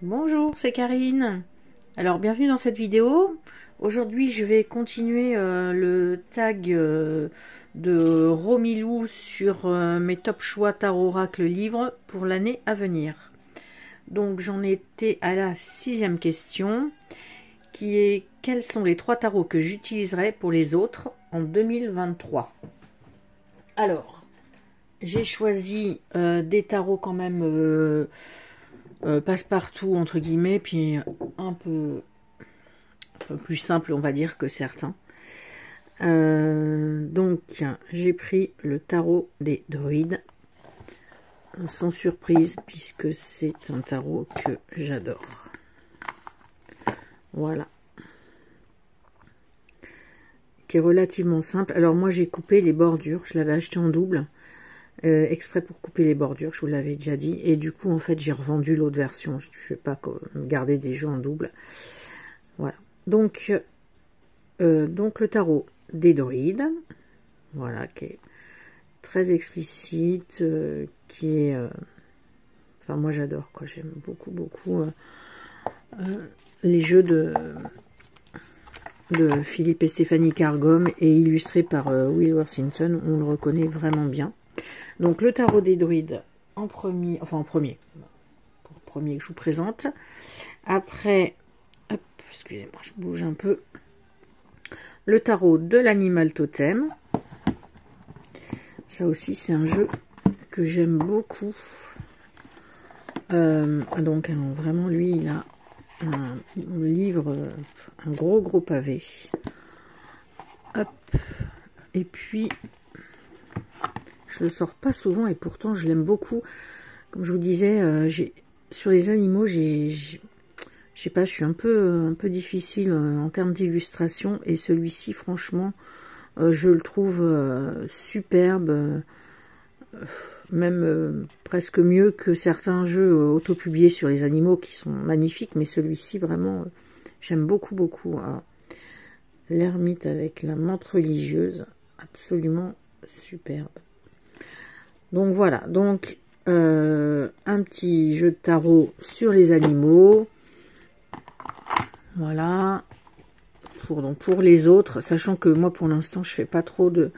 Bonjour, c'est Karine. Alors, bienvenue dans cette vidéo. Aujourd'hui, je vais continuer le tag de Romilou sur mes top choix tarot oracle livre pour l'année à venir. Donc, j'en étais à la 6e question, qui est: quels sont les 3 tarots que j'utiliserai pour les autres en 2023? Alors, j'ai choisi des tarots quand même passe-partout entre guillemets, puis un peu plus simple on va dire que certains. Donc j'ai pris le tarot des druides, sans surprise puisque c'est un tarot que j'adore. Voilà, qui est relativement simple. Alors moi j'ai coupé les bordures, je l'avais acheté en double exprès pour couper les bordures, je vous l'avais déjà dit, et du coup en fait j'ai revendu l'autre version, je ne vais pas garder des jeux en double. Voilà, donc le tarot des druides, voilà, qui est très explicite, qui est enfin moi j'adore quoi, j'aime beaucoup les jeux de Philippe et Stéphanie Cargom et illustré par Will Worthington, on le reconnaît vraiment bien. Donc le tarot des druides en premier, enfin en premier, pour le premier que je vous présente. Après, hop, excusez-moi, je bouge un peu. Le tarot de l'animal totem. Ça aussi c'est un jeu que j'aime beaucoup. Donc vraiment lui il a un livre, un gros pavé. Hop, et puis je le sors pas souvent et pourtant je l'aime beaucoup. Comme je vous disais, sur les animaux, je sais pas, je suis un peu difficile en termes d'illustration, et celui-ci, franchement, je le trouve superbe, même presque mieux que certains jeux autopubliés sur les animaux qui sont magnifiques, mais celui-ci, vraiment, j'aime beaucoup. Hein. L'ermite avec la menthe religieuse, absolument superbe. Donc voilà, donc un petit jeu de tarot sur les animaux. Voilà. Pour les autres, sachant que moi pour l'instant je fais pas trop de...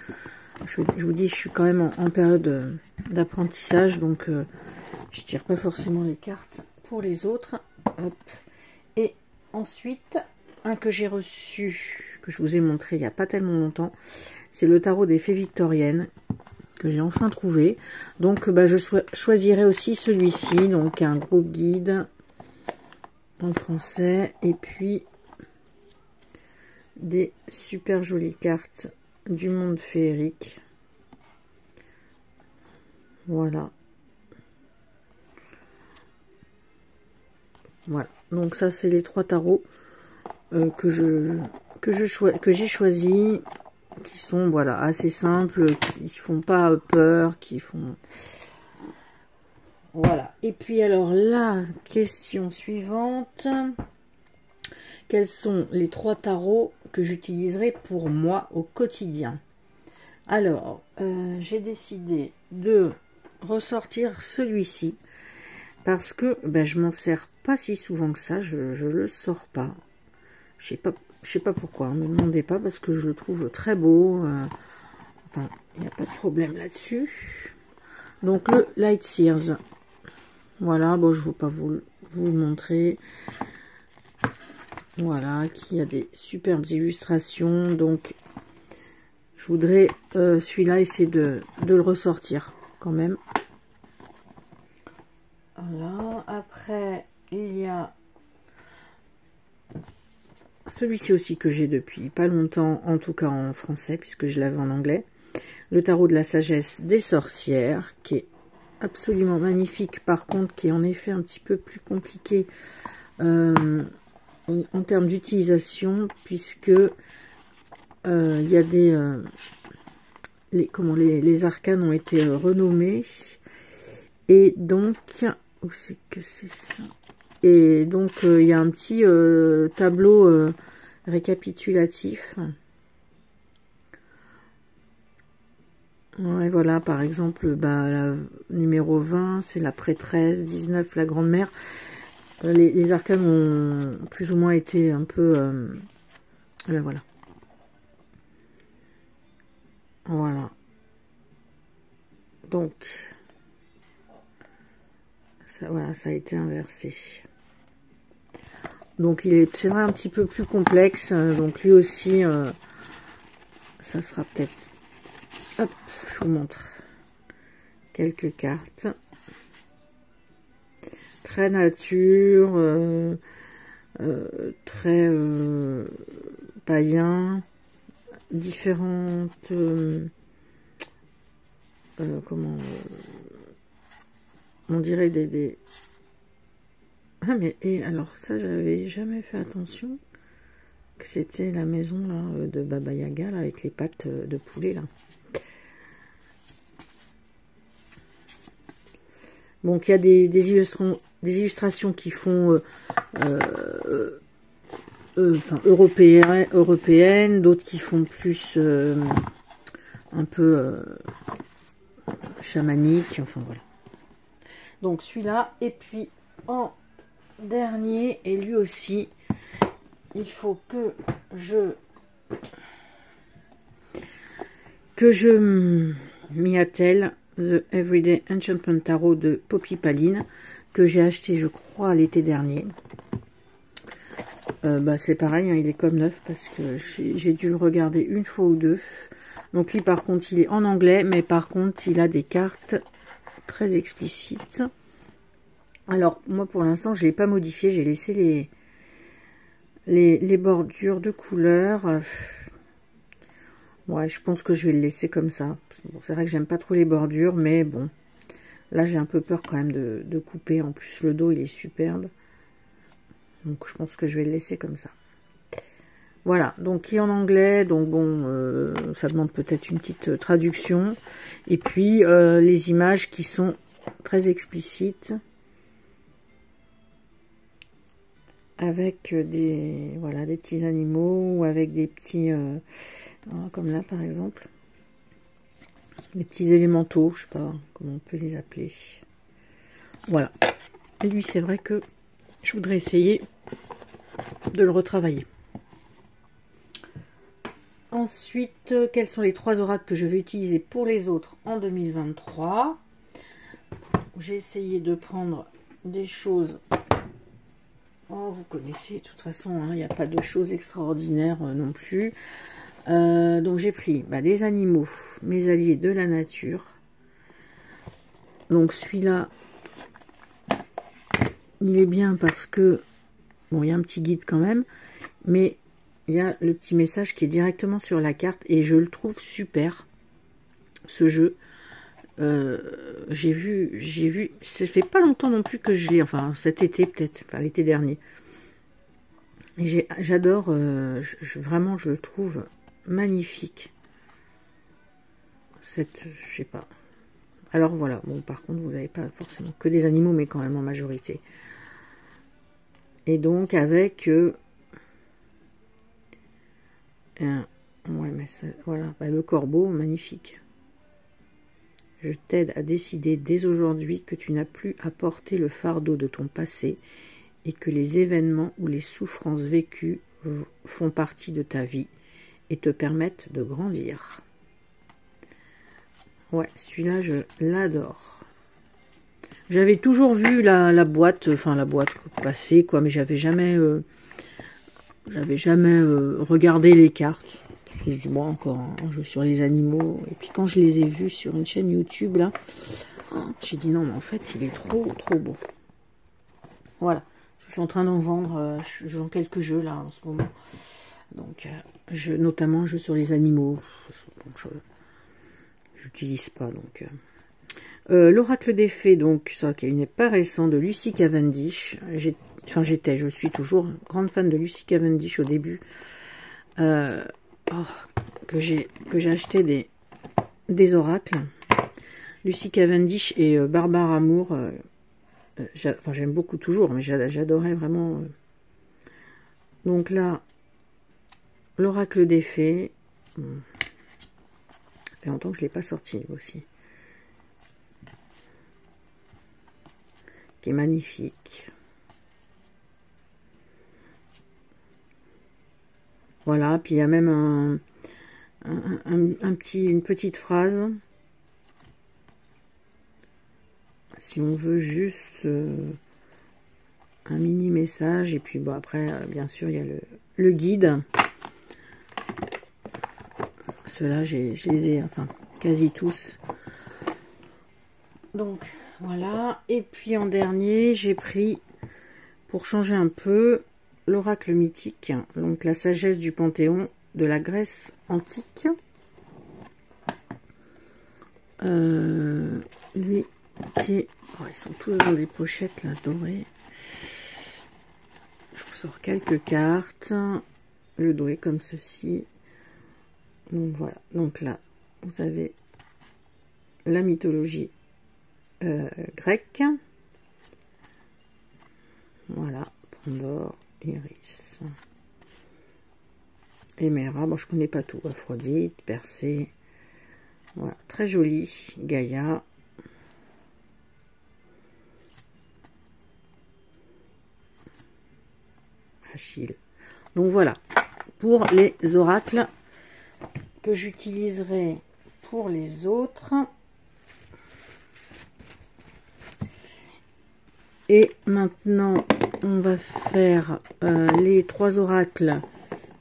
Je vous dis, je suis quand même en période d'apprentissage, donc je tire pas forcément les cartes pour les autres. Hop. Et ensuite, un que j'ai reçu, que je vous ai montré il n'y a pas tellement longtemps, c'est le tarot des fées victoriennes, que j'ai enfin trouvé. Donc je choisirai aussi celui-ci, donc un gros guide en français, et puis des super jolies cartes du monde féerique. Voilà, donc ça c'est les 3 tarots que j'ai choisi, qui sont voilà assez simples, qui font pas peur, qui font... Voilà. Et puis alors la question suivante: quels sont les 3 tarots que j'utiliserai pour moi au quotidien? Alors j'ai décidé de ressortir celui-ci parce que je m'en sers pas si souvent que ça, je le sors pas. Je sais pas pourquoi, ne me demandez pas, parce que je le trouve très beau. Enfin, il n'y a pas de problème là-dessus. Donc le Light Sears. Voilà, bon, je ne vais pas vous le montrer. Voilà, qui a des superbes illustrations. Donc, je voudrais celui-là essayer de le ressortir quand même. Voilà, après, il y a celui-ci aussi que j'ai depuis pas longtemps, en tout cas en français, puisque je l'avais en anglais. Le tarot de la sagesse des sorcières, qui est absolument magnifique, par contre qui est en effet un petit peu plus compliqué en termes d'utilisation, puisque il y a des les arcanes ont été renommés, et donc où c'est que c'est ça, et donc il y a un petit tableau récapitulatif. Ouais, voilà, par exemple, la numéro 20, c'est la prêtresse, 19, la grand-mère. Les arcanes ont plus ou moins été un peu... ben voilà. Voilà. Donc, ça, voilà, ça a été inversé. Donc, c'est vrai un petit peu plus complexe. Donc, lui aussi, ça sera peut-être... Hop, je vous montre quelques cartes. Très nature, très païen, différentes... comment... on dirait des... Ah, mais et alors ça, j'avais jamais fait attention que c'était la maison là de Baba Yaga là, avec les pattes de poulet là. Donc il y a des illustrations qui font enfin, européennes, d'autres qui font plus un peu chamanique, enfin voilà. Donc celui-là, et puis en dernier, et lui aussi, il faut que je m'y attelle. The Everyday Enchantment Tarot de Poppy Paline, que j'ai acheté, je crois, l'été dernier. Bah, c'est pareil, hein, il est comme neuf, parce que j'ai dû le regarder une fois ou deux. Donc lui, par contre, il est en anglais, mais par contre, il a des cartes très explicites. Alors, moi, pour l'instant, je ne l'ai pas modifié, j'ai laissé les bordures de couleur. Ouais, je pense que je vais le laisser comme ça. Bon, c'est vrai que j'aime pas trop les bordures, mais bon. Là, j'ai un peu peur quand même de couper. En plus, le dos, il est superbe. Donc, je pense que je vais le laisser comme ça. Voilà, donc il est en anglais. Donc, bon, ça demande peut-être une petite traduction. Et puis, les images qui sont très explicites. Avec voilà, des petits animaux ou avec des petits... comme là, par exemple. Des petits élémentaux, je sais pas comment on peut les appeler. Voilà. Et lui, c'est vrai que je voudrais essayer de le retravailler. Ensuite, quels sont les 3 oracles que je vais utiliser pour les autres en 2023? J'ai essayé de prendre des choses... Oh, vous connaissez, de toute façon, il n'y a pas de choses extraordinaires non plus. Donc j'ai pris des animaux, mes alliés de la nature. Donc celui-là, il est bien parce que, bon, il y a un petit guide quand même, mais il y a le petit message qui est directement sur la carte et je le trouve super, ce jeu. J'ai vu, ça fait pas longtemps non plus que je l'ai, enfin cet été peut-être, enfin l'été dernier. Et j'adore, vraiment je le trouve magnifique. Je sais pas. Alors voilà, bon par contre vous n'avez pas forcément que des animaux, mais quand même en majorité. Et donc avec ouais, mais ça, voilà, le corbeau, magnifique. Je t'aide à décider dès aujourd'hui que tu n'as plus à porter le fardeau de ton passé et que les événements ou les souffrances vécues font partie de ta vie et te permettent de grandir. Ouais, celui-là, je l'adore. J'avais toujours vu la boîte, enfin la boîte passer, quoi, mais j'avais jamais regardé les cartes. Parce que je dis, bon, encore un jeu sur les animaux. Et puis quand je les ai vus sur une chaîne YouTube, là, j'ai dit non, mais en fait, il est trop, trop beau. Voilà. Je suis en train d'en vendre, je joue quelques jeux, là, en ce moment. Donc, notamment un jeu sur les animaux. Donc, j'utilise pas, donc... L'oracle des fées, donc ça qui n'est pas récent, de Lucy Cavendish. Je suis toujours grande fan de Lucy Cavendish au début. Que j'ai acheté des oracles. Lucy Cavendish et Barbara Amour. J'aime beaucoup toujours, mais j'adorais vraiment. Donc là, l'oracle des fées. Ça fait longtemps que je ne l'ai pas sorti aussi. Qui est magnifique. Voilà, puis il y a même une petite phrase. Si on veut juste un mini message. Et puis bon, après, bien sûr, il y a le guide. Ceux-là, je les ai, enfin, quasi tous. Donc, voilà. Et puis en dernier, j'ai pris, pour changer un peu, l'oracle mythique. Donc, la sagesse du Panthéon de la Grèce antique. Lui, qui est... Oh, ils sont tous dans des pochettes, là, dorées. Je vous sors quelques cartes. Le dos est comme ceci. Donc, voilà. Donc là, vous avez la mythologie grecque. Voilà. Pandore, Iris. Héméra. Bon, je connais pas tout. Aphrodite, Persée. Voilà. Très joli. Gaïa. Achille. Donc voilà, pour les oracles que j'utiliserai pour les autres. Et maintenant, on va faire les 3 oracles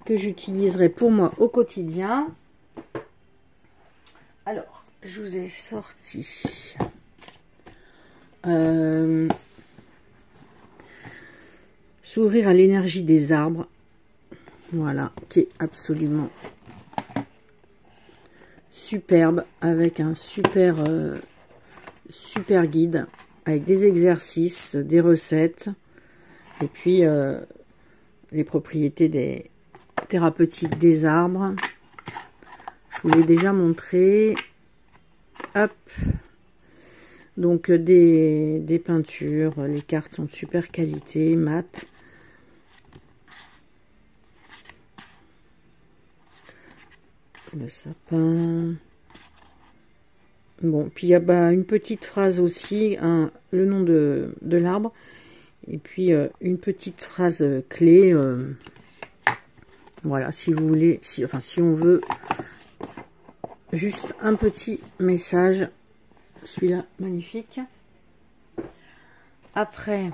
que j'utiliserai pour moi au quotidien. Alors, je vous ai sorti s'ouvrir à l'énergie des arbres, voilà, qui est absolument superbe, avec un super super guide, avec des exercices, des recettes, et puis les propriétés thérapeutiques des arbres. Je vous l'ai déjà montré. Hop. Donc des peintures, les cartes sont de super qualité, mat. Le sapin. Bon, puis il y a une petite phrase aussi, le nom de l'arbre, et puis une petite phrase clé. Voilà, si vous voulez, si on veut juste un petit message, celui-là, magnifique. Après,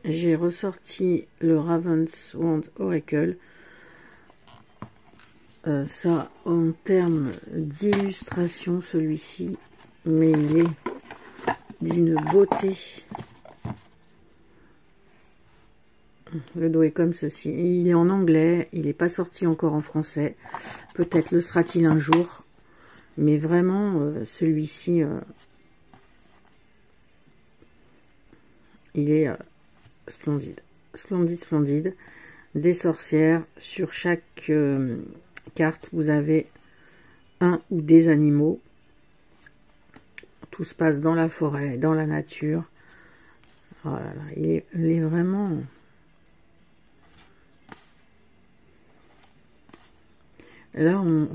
j'ai ressorti le Raven's Wand Oracle. Ça, en termes d'illustration, celui-ci, mais il est d'une beauté. Le dos est comme ceci. Il est en anglais, il n'est pas sorti encore en français. Peut-être le sera-t-il un jour. Mais vraiment, celui-ci, il est splendide. Splendide, splendide. Des sorcières. Sur chaque carte, vous avez un ou des animaux. Tout se passe dans la forêt, dans la nature. Oh là là, il est vraiment... Là, moi,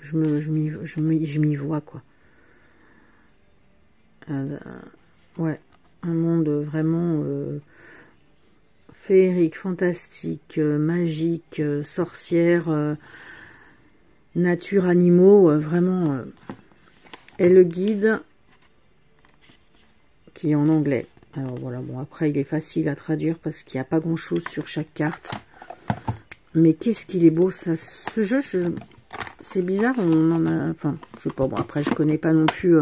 je m'y vois, quoi. Ouais, un monde vraiment féerique, fantastique, magique, sorcière, nature, animaux, vraiment. Et le guide qui est en anglais. Alors voilà, bon, après il est facile à traduire parce qu'il n'y a pas grand chose sur chaque carte. Mais qu'est-ce qu'il est beau, ça, ce jeu, c'est bizarre, on en a, enfin, je sais pas, bon, après, je connais pas non plus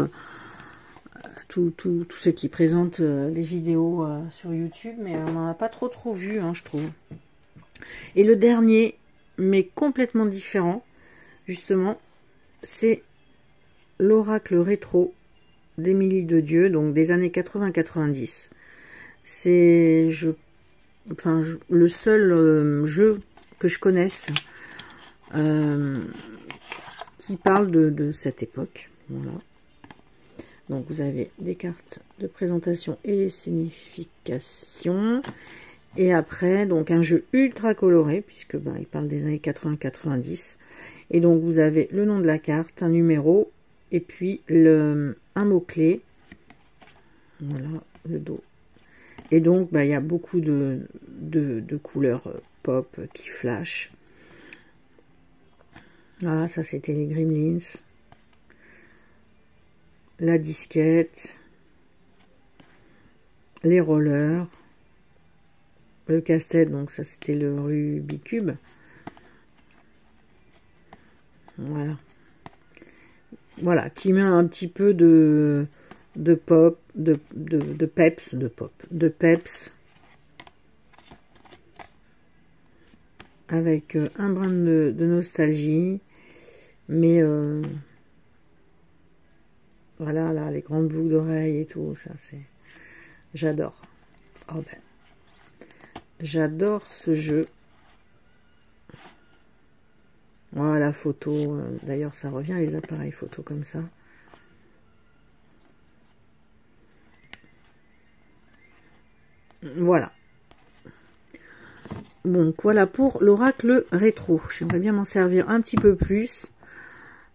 tous ceux qui présentent des vidéos sur YouTube, mais on n'en a pas trop vu, hein, je trouve. Et le dernier, mais complètement différent, justement, c'est l'oracle rétro d'Émilie de Dieu, donc des années 80-90. C'est, le seul jeu que je connaisse qui parle de cette époque. Voilà. Donc vous avez des cartes de présentation et les significations. Et après, donc un jeu ultra coloré, puisque il parle des années 80-90. Et donc vous avez le nom de la carte, un numéro, et puis un mot-clé. Voilà, le dos. Et donc, il y a beaucoup de couleurs pop qui flash. Voilà, ça c'était les Gremlins. La disquette. Les rollers. Le casse-tête, donc ça c'était le Rubik's Cube. Voilà. Voilà, qui met un petit peu de pop, de peps. Avec un brin de nostalgie. Mais voilà, là, les grandes boucles d'oreilles et tout, ça c'est... J'adore. Oh ben. J'adore ce jeu. Voilà, la photo. D'ailleurs, ça revient les appareils photo comme ça. Voilà. Donc, voilà pour l'oracle rétro. J'aimerais bien m'en servir un petit peu plus.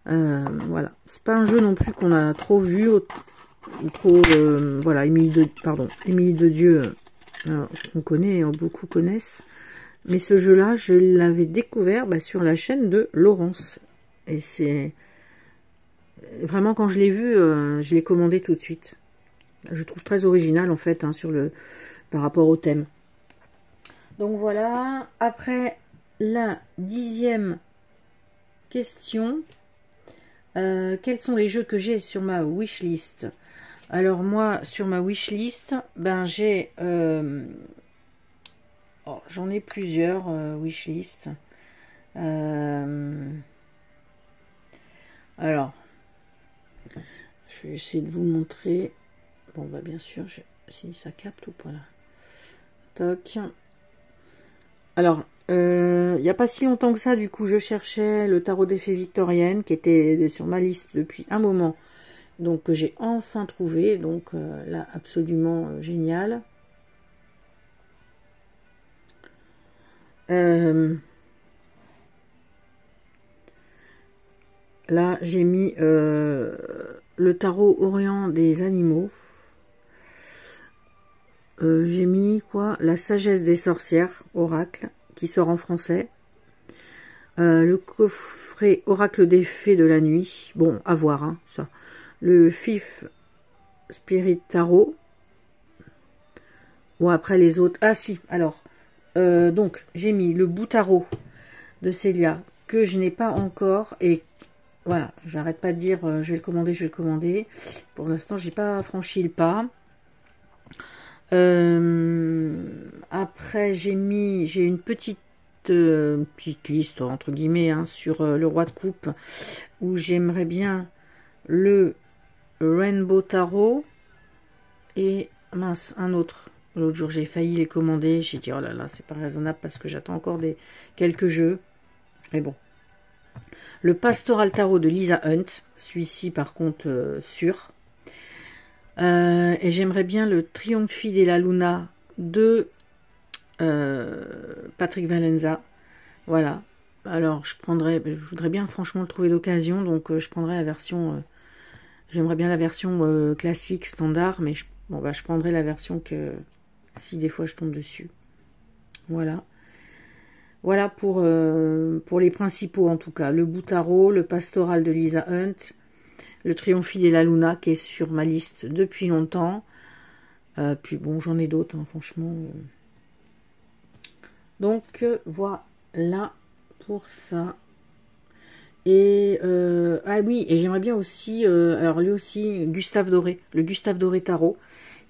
Voilà. C'est pas un jeu non plus qu'on a trop vu. Trop... voilà, Émilie de Dieu, on connaît, beaucoup connaissent. Mais ce jeu-là, je l'avais découvert sur la chaîne de Laurence. Et c'est... Vraiment, quand je l'ai vu, je l'ai commandé tout de suite. Je trouve très original, en fait, par rapport au thème. Donc voilà. Après la 10e question. Quels sont les jeux que j'ai sur ma wishlist? Alors moi, sur ma wishlist, j'ai... j'en ai plusieurs wishlist. Alors, je vais essayer de vous montrer. Bon, bien sûr, si ça capte ou pas là. Toc. Alors, il n'y a pas si longtemps que ça, du coup, je cherchais le tarot des fées victoriennes qui était sur ma liste depuis un moment. Donc, que j'ai enfin trouvé. Donc, là, absolument génial. Là, j'ai mis le tarot Orient des animaux. J'ai mis quoi? La sagesse des sorcières, oracle, qui sort en français. Le coffret oracle des fées de la nuit. Bon, à voir, hein, ça. Le Fifth Spirit Tarot. Bon, après les autres. Ah si, alors. Donc, j'ai mis le bout tarot de Célia, que je n'ai pas encore. Et voilà, j'arrête pas de dire je vais le commander, je vais le commander. Pour l'instant, j'ai pas franchi le pas. Après, j'ai une petite liste entre guillemets sur le roi de coupe, où j'aimerais bien le Rainbow Tarot et mince, un autre. L'autre jour, j'ai failli les commander. J'ai dit oh là là, c'est pas raisonnable parce que j'attends encore quelques jeux. Mais bon. Le Pastoral Tarot de Lisa Hunt, celui-ci par contre sûr. Et j'aimerais bien le Trionfi della Luna de Patrick Valenza. Voilà. Alors je voudrais bien franchement le trouver d'occasion, donc je prendrai la version. J'aimerais bien la version classique, standard, mais je prendrai la version que si des fois je tombe dessus. Voilà. Voilà pour les principaux en tout cas. Le bout tarot, le pastoral de Lisa Hunt, le Trionfi della Luna qui est sur ma liste depuis longtemps. Puis bon, j'en ai d'autres, franchement. Donc voilà pour ça. Et ah oui, et j'aimerais bien aussi, alors lui aussi, Gustave Doré, le Gustave Doré Tarot,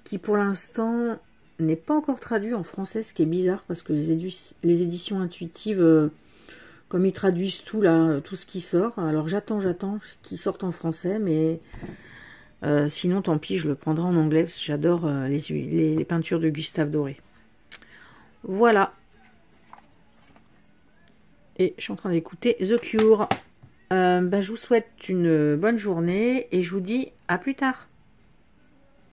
qui pour l'instant n'est pas encore traduit en français, ce qui est bizarre parce que les éditions intuitives, comme ils traduisent tout là, tout ce qui sort, alors j'attends qu'ils sortent en français, mais sinon tant pis, je le prendrai en anglais parce que j'adore les peintures de Gustave Doré. Voilà. Et je suis en train d'écouter The Cure. Je vous souhaite une bonne journée et je vous dis à plus tard.